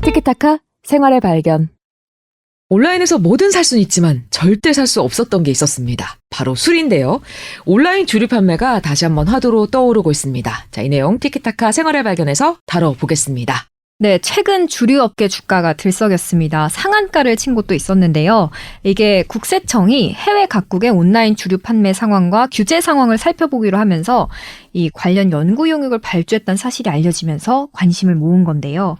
티키타카 생활의 발견. 온라인에서 뭐든 살 수는 있지만 절대 살 수 없었던 게 있었습니다. 바로 술인데요. 온라인 주류 판매가 다시 한번 화두로 떠오르고 있습니다. 자, 이 내용 티키타카 생활의 발견에서 다뤄보겠습니다. 네, 최근 주류업계 주가가 들썩였습니다. 상한가를 친 곳도 있었는데요. 이게 국세청이 해외 각국의 온라인 주류 판매 상황과 규제 상황을 살펴보기로 하면서 이 관련 연구 용역을 발주했다는 사실이 알려지면서 관심을 모은 건데요.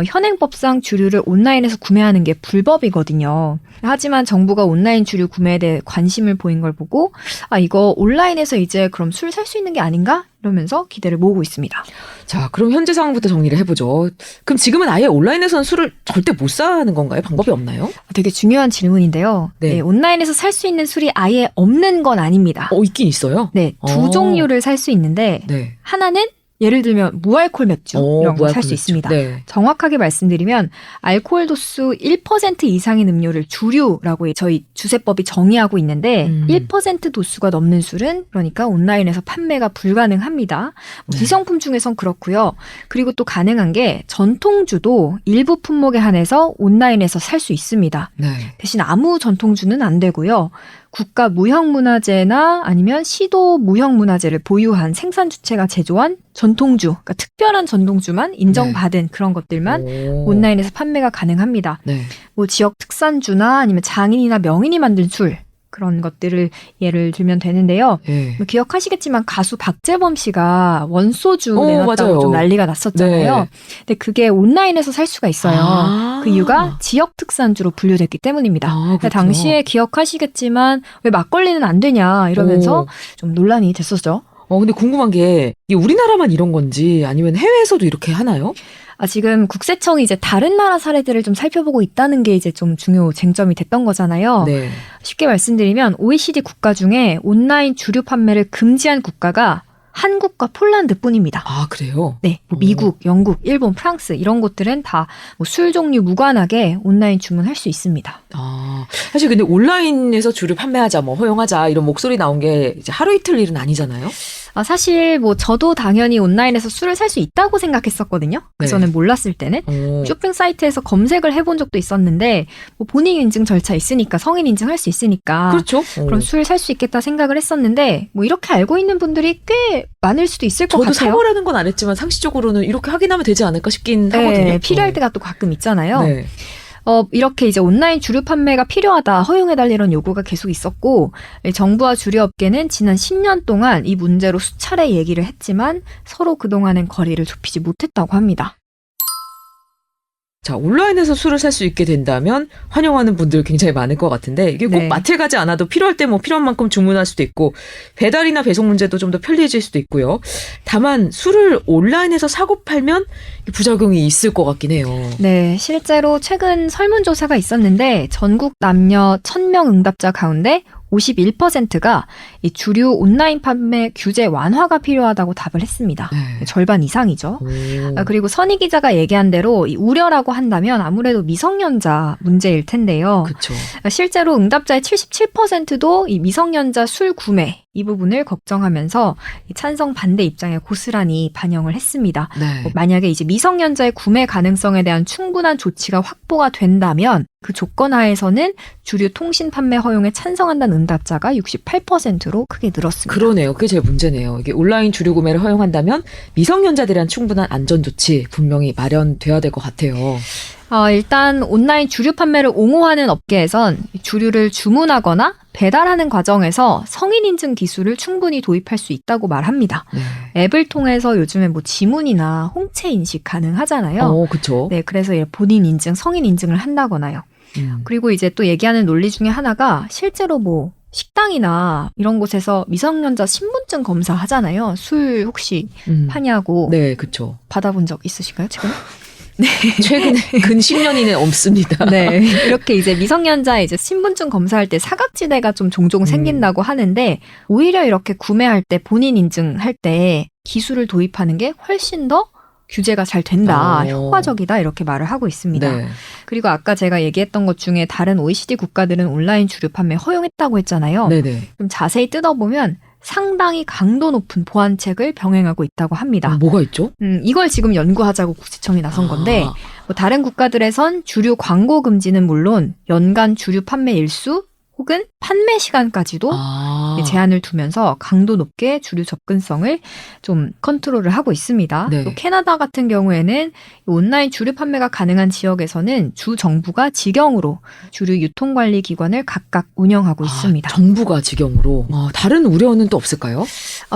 현행법상 주류를 온라인에서 구매하는 게 불법이거든요. 하지만 정부가 온라인 주류 구매에 대해 관심을 보인 걸 보고 이거 온라인에서 이제 그럼 술 살 수 있는 게 아닌가? 이러면서 기대를 모으고 있습니다. 자, 그럼 현재 상황부터 정리를 해보죠. 그럼 지금은 아예 온라인에서는 술을 절대 못 사는 건가요? 방법이 없나요? 되게 중요한 질문인데요. 네. 네, 온라인에서 살 수 있는 술이 아예 없는 건 아닙니다. 있긴 있어요? 네, 두 종류를 살 수 있는데 네. 하나는 예를 들면 무알콜 맥주 이런 거 살 수 무알콜 있습니다. 네. 정확하게 말씀드리면 알코올 도수 1% 이상인 음료를 주류라고 저희 주세법이 정의하고 있는데 1% 도수가 넘는 술은 그러니까 온라인에서 판매가 불가능합니다. 네. 기성품 중에선 그렇고요. 그리고 또 가능한 게 전통주도 일부 품목에 한해서 온라인에서 살 수 있습니다. 네. 대신 아무 전통주는 안 되고요. 국가 무형문화재나 아니면 시도 무형문화재를 보유한 생산 주체가 제조한 전통주, 그러니까 특별한 전통주만 인정받은 그런 것들만 온라인에서 판매가 가능합니다. 네. 뭐 지역 특산주나 아니면 장인이나 명인이 만든 술 그런 것들을 예를 들면 되는데요. 네. 뭐 기억하시겠지만 가수 박재범 씨가 원소주 내놨다고 맞아요. 좀 난리가 났었잖아요. 네. 근데 그게 온라인에서 살 수가 있어요. 그 이유가 지역 특산주로 분류됐기 때문입니다. 그렇죠. 당시에 기억하시겠지만 왜 막걸리는 안 되냐 이러면서 좀 논란이 됐었죠. 근데 궁금한 게 이게 우리나라만 이런 건지 아니면 해외에서도 이렇게 하나요? 지금 국세청이 이제 다른 나라 사례들을 좀 살펴보고 있다는 게 이제 좀 중요 쟁점이 됐던 거잖아요. 네. 쉽게 말씀드리면 OECD 국가 중에 온라인 주류 판매를 금지한 국가가 한국과 폴란드뿐입니다. 그래요? 네, 뭐 미국, 영국, 일본, 프랑스 이런 곳들은 다 술 종류 무관하게 온라인 주문할 수 있습니다. 사실 근데 온라인에서 주류 판매하자, 허용하자 이런 목소리 나온 게 이제 하루 이틀 일은 아니잖아요. 사실 뭐 저도 당연히 온라인에서 술을 살 수 있다고 생각했었거든요. 그전엔 몰랐을 때는 쇼핑 사이트에서 검색을 해본 적도 있었는데 뭐 본인 인증 절차 있으니까 성인 인증할 수 있으니까 그렇죠. 그럼 술 살 수 있겠다 생각을 했었는데 뭐 이렇게 알고 있는 분들이 꽤 많을 수도 있을 것 저도 같아요. 사보라는 건 안 했지만 상식적으로는 이렇게 확인하면 되지 않을까 싶긴 하거든요. 네, 필요할 때가 또 가끔 있잖아요. 네. 이렇게 이제 온라인 주류 판매가 필요하다, 허용해달라 이런 요구가 계속 있었고, 정부와 주류업계는 지난 10년 동안 이 문제로 수차례 얘기를 했지만 서로 그동안은 거리를 좁히지 못했다고 합니다. 자, 온라인에서 술을 살 수 있게 된다면 환영하는 분들 굉장히 많을 것 같은데 이게 꼭 마트에 가지 않아도 필요할 때 필요한 만큼 주문할 수도 있고 배달이나 배송 문제도 좀 더 편리해질 수도 있고요. 다만 술을 온라인에서 사고 팔면 부작용이 있을 것 같긴 해요. 네, 실제로 최근 설문조사가 있었는데 전국 남녀 1000명 응답자 가운데 51%가 이 주류 온라인 판매 규제 완화가 필요하다고 답을 했습니다. 네. 절반 이상이죠. 그리고 선희 기자가 얘기한 대로 이 우려라고 한다면 아무래도 미성년자 문제일 텐데요. 그렇죠. 실제로 응답자의 77%도 이 미성년자 술 구매 이 부분을 걱정하면서 이 찬성 반대 입장에 고스란히 반영을 했습니다. 네. 만약에 이제 미성년자의 구매 가능성에 대한 충분한 조치가 확보가 된다면 그 조건 하에서는 주류 통신 판매 허용에 찬성한다는 응답자가 68%로 크게 늘었습니다. 그러네요. 그게 제일 문제네요. 이게 온라인 주류 구매를 허용한다면 미성년자들에 대한 충분한 안전 조치 분명히 마련돼야 될 것 같아요. 일단 온라인 주류 판매를 옹호하는 업계에선 주류를 주문하거나 배달하는 과정에서 성인 인증 기술을 충분히 도입할 수 있다고 말합니다. 네. 앱을 통해서 요즘에 뭐 지문이나 홍채 인식 가능하잖아요. 그렇죠. 네, 그래서 본인 인증, 성인 인증을 한다거나요. 그리고 이제 또 얘기하는 논리 중에 하나가 실제로 뭐 식당이나 이런 곳에서 미성년자 신분증 검사 하잖아요. 술 혹시 파냐고. 네, 그렇죠. 받아본 적 있으신가요, 최근에? 네. 최근에 근 10년 이내 없습니다. 네. 이렇게 이제 미성년자 이제 신분증 검사할 때 사각지대가 좀 종종 생긴다고 하는데 오히려 이렇게 구매할 때 본인 인증할 때 기술을 도입하는 게 훨씬 더 규제가 잘 된다, 효과적이다 이렇게 말을 하고 있습니다. 네. 그리고 아까 제가 얘기했던 것 중에 다른 OECD 국가들은 온라인 주류 판매 허용했다고 했잖아요. 네네. 좀 자세히 뜯어보면 상당히 강도 높은 보안책을 병행하고 있다고 합니다. 뭐가 있죠? 이걸 지금 연구하자고 국세청이 나선 건데 뭐 다른 국가들에선 주류 광고 금지는 물론 연간 주류 판매 일수 혹은 판매 시간까지도 제한을 두면서 강도 높게 주류 접근성을 좀 컨트롤을 하고 있습니다. 네. 또 캐나다 같은 경우에는 온라인 주류 판매가 가능한 지역에서는 주 정부가 직영으로 주류 유통관리 기관을 각각 운영하고 있습니다. 정부가 직영으로. 다른 우려는 또 없을까요?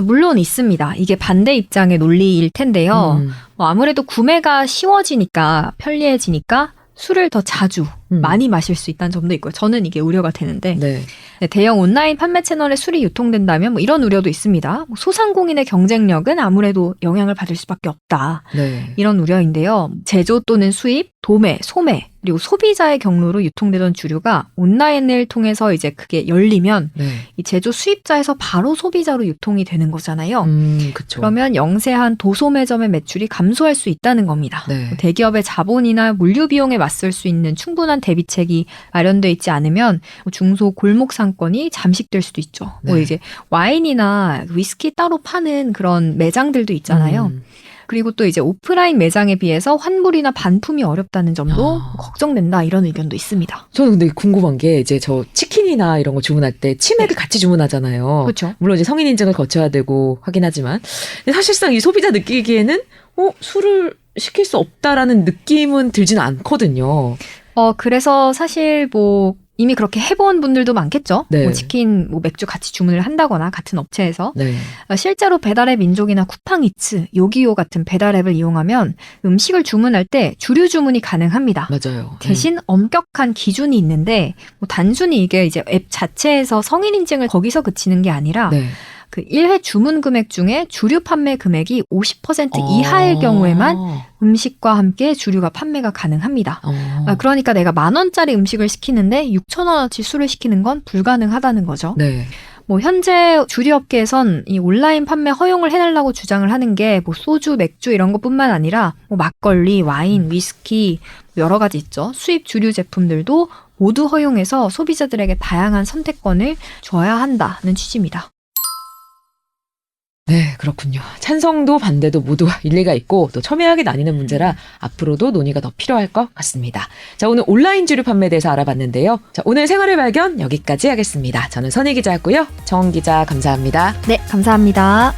물론 있습니다. 이게 반대 입장의 논리일 텐데요. 아무래도 구매가 쉬워지니까 편리해지니까 술을 더 자주 많이 마실 수 있다는 점도 있고요. 저는 이게 우려가 되는데 네. 대형 온라인 판매 채널에 술이 유통된다면 뭐 이런 우려도 있습니다. 소상공인의 경쟁력은 아무래도 영향을 받을 수밖에 없다. 네. 이런 우려인데요. 제조 또는 수입, 도매, 소매 그리고 소비자의 경로로 유통되던 주류가 온라인을 통해서 이제 그게 열리면 네. 이 제조 수입자에서 바로 소비자로 유통이 되는 거잖아요. 그쵸. 그러면 영세한 도소매점의 매출이 감소할 수 있다는 겁니다. 네. 대기업의 자본이나 물류 비용에 맞설 수 있는 충분한 대비책이 마련돼 있지 않으면 중소 골목 상권이 잠식될 수도 있죠. 네. 뭐 이제 와인이나 위스키 따로 파는 그런 매장들도 있잖아요. 그리고 또 이제 오프라인 매장에 비해서 환불이나 반품이 어렵다는 점도 걱정된다 이런 의견도 있습니다. 저는 근데 궁금한 게 이제 저 치킨이나 이런 거 주문할 때 치맥을 같이 주문하잖아요. 그렇죠. 물론 이제 성인 인증을 거쳐야 되고 하긴 하지만 근데 사실상 이 소비자 느끼기에는 술을 시킬 수 없다라는 느낌은 들지는 않거든요. 그래서 사실 뭐 이미 그렇게 해본 분들도 많겠죠. 네. 뭐 치킨, 뭐 맥주 같이 주문을 한다거나 같은 업체에서. 네. 실제로 배달의 민족이나 쿠팡이츠, 요기요 같은 배달앱을 이용하면 음식을 주문할 때 주류 주문이 가능합니다. 맞아요. 대신 엄격한 기준이 있는데 뭐 단순히 이게 이제 앱 자체에서 성인 인증을 거기서 그치는 게 아니라 네. 그 1회 주문 금액 중에 주류 판매 금액이 50% 이하일 경우에만 음식과 함께 주류가 판매가 가능합니다. 그러니까 내가 10,000원짜리 음식을 시키는데 6,000원어치 술을 시키는 건 불가능하다는 거죠. 네. 뭐 현재 주류업계에선 이 온라인 판매 허용을 해달라고 주장을 하는 게 뭐 소주, 맥주 이런 것뿐만 아니라 뭐 막걸리, 와인, 위스키 여러 가지 있죠. 수입 주류 제품들도 모두 허용해서 소비자들에게 다양한 선택권을 줘야 한다는 취지입니다. 네, 그렇군요. 찬성도 반대도 모두 일리가 있고 또 첨예하게 나뉘는 문제라 앞으로도 논의가 더 필요할 것 같습니다. 자, 오늘 온라인 주류 판매에 대해서 알아봤는데요. 자, 오늘 생활의 발견 여기까지 하겠습니다. 저는 선희 기자였고요. 정은 기자 감사합니다. 네, 감사합니다.